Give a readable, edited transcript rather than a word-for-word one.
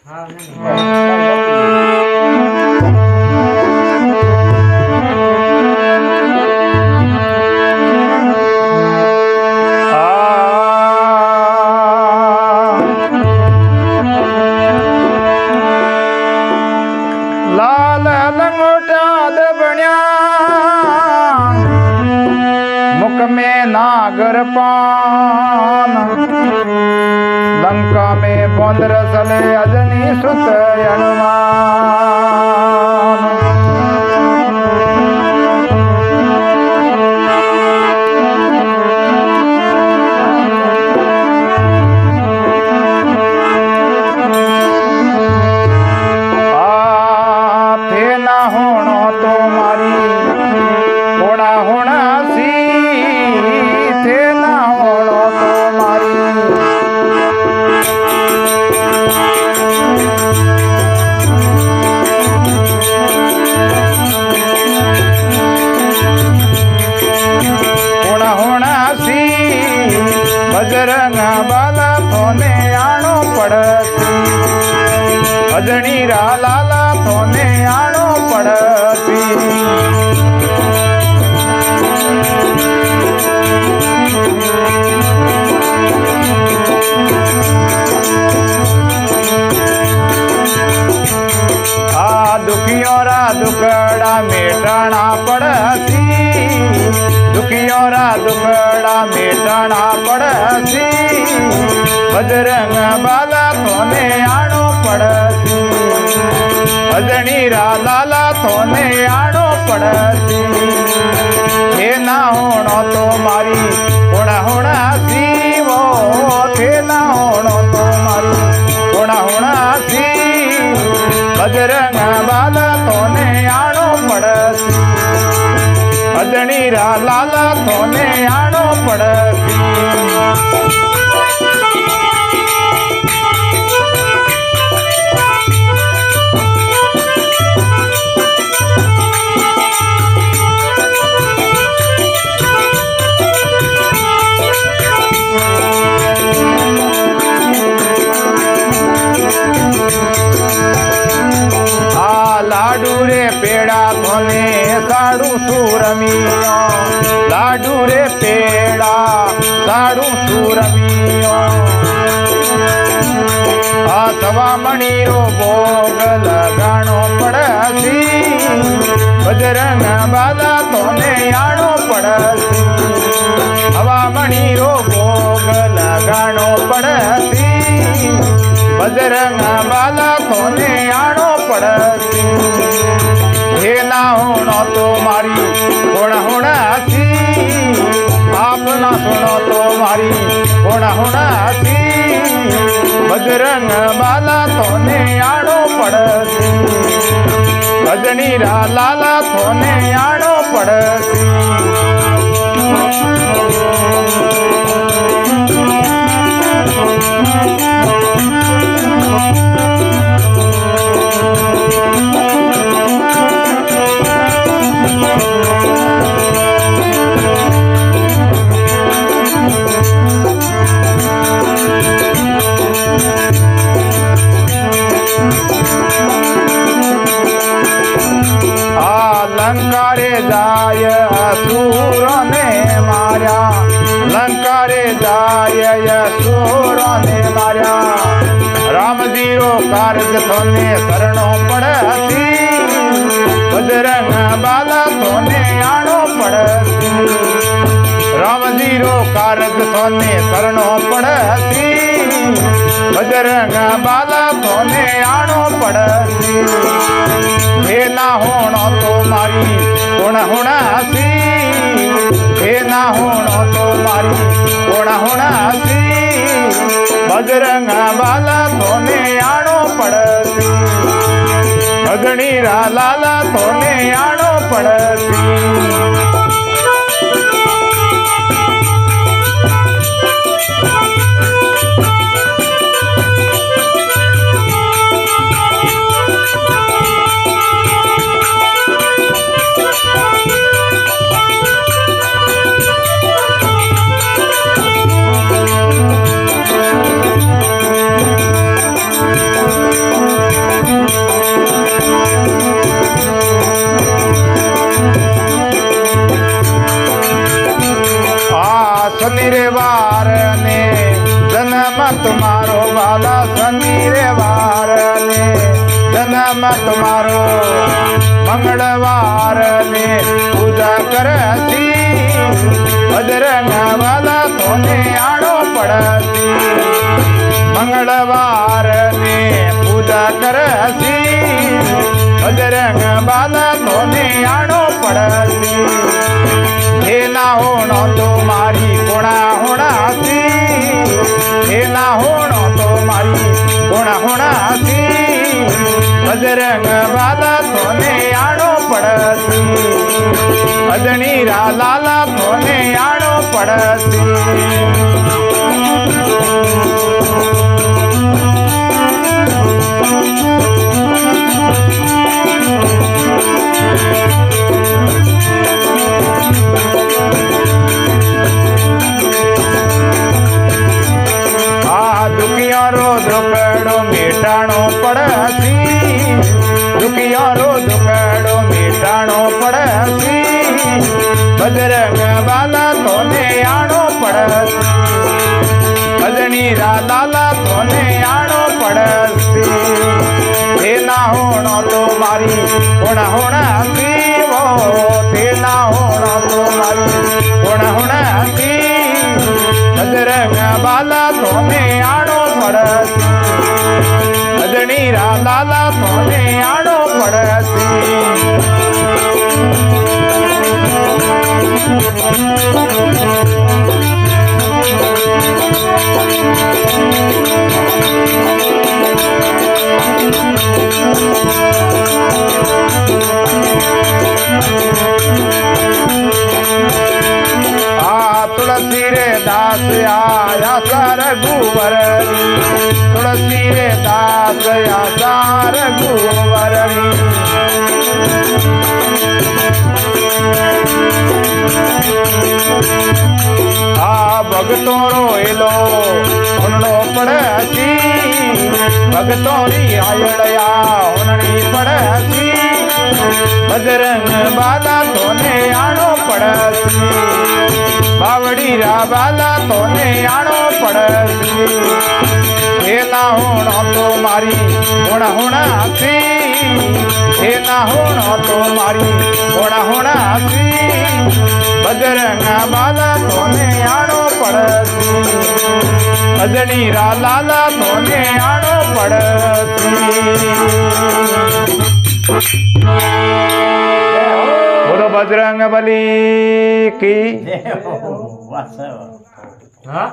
लाल लंगोटा दबण्या मुख में नागर पान लंका में बंदर सले अजनी सुत हनुमान बजरंग बाला थोने आनो पड़ती अजनी रा लाला थोने आनो पड़ती आ दुखियों रा दुखड़ा मेटाना पड़ती दुखियों रा दुखड़ा मेटाना पड़ती बजरंग बाला थोने आनो पड़ती अजनी रा लाला थोने आनो पड़ती हे ना होनो तो मारी होना होना सी वो थे ना होनो तो मारी होना होना सी बजरंग बाला थोने आनो पड़ती अजनी रा लाला थोने आनो पड़ती लाडू रे पेड़ा थोने साड़ू सूरमियो लाडू रे पेड़ा साड़ू सूरमियो आ सवा मणि रो भोग लगाणो पड़सी बजरंग बाला थोने आनो पड़सी हवा मणि रो भोग लगाणो पड़सी बजरंग बाला थोने आनो पड़सी हे ना होनो तो मारी होना होना सी आप ना सुनो तो मारी होना होना सी बजरंग बाला थोने आनो पड़सी अजनी रा लाला थोने आनो पड़सी लंका रे जाय असुर ने मार्या लंका रे जाय असुर ने मार्या राम जी रो कार्य थोने शरणो पड़ती बजरंग बाला थोने आनो पड़ती राम जी रो कार्य थोने शरणो पड़ती बजरंग बाला थोने आनो पड़ती हे ना होनो तो मारी होना होना सी हे ना होनो तो मारी होना होना सी बजरंग बाला थोने आनो पड़ती अगणी रा लाला थोने आनो पड़ती तुम्हारो बाला शनिरे वार ने जन्म तुम्हारो मंगलवार ने पूजा करती बजरंग बाला तोने आड़ो पड़ती मंगलवार ने पूजा करती बजरंग बाला तोने आड़ो पड़ती हे ना होनो तुम्हारी गुणा होना सी हे ना होनो तुम्हारी गुणा होना सी बजरंग बाला तोने आड़ो पड़ती अदनी रा लाला तोने आड़ो पड़ती दुखड़ो मेटाणो पड़सी दुखियारो दुखड़ो मेटाणो पड़सी बजरंग बाला तोने आड़ो पड़सी भजनी रा लाला तोने आड़ो पड़सी हे ना होनो तो मारी होना होना सी वो थे ना होनो तो मारी होना होना सी बजरंग बाला तोने आड़ो पड़सी भजनी रा लाला तोने आड़ो पड़सी तुलसी रे दास आया सर गुवर तुलसी रे दास आया सर गुवर भगतों रोएलो उन्नो पड़सी भगतों री आयड़या उन्नी पड़सी बजरंग बाला तोने आड़ो पड़सी बावड़ी रा बाला तोने आड़ो पड़सी हे ना होनो तो मारी होना होना सी हे ना होनो तो मारी होना होना सी बजरंग बाला तोने आड़ो पड़सी भजनी रा लाला तोने आड़ो पड़सी बोलो बजरंग बली की हाँ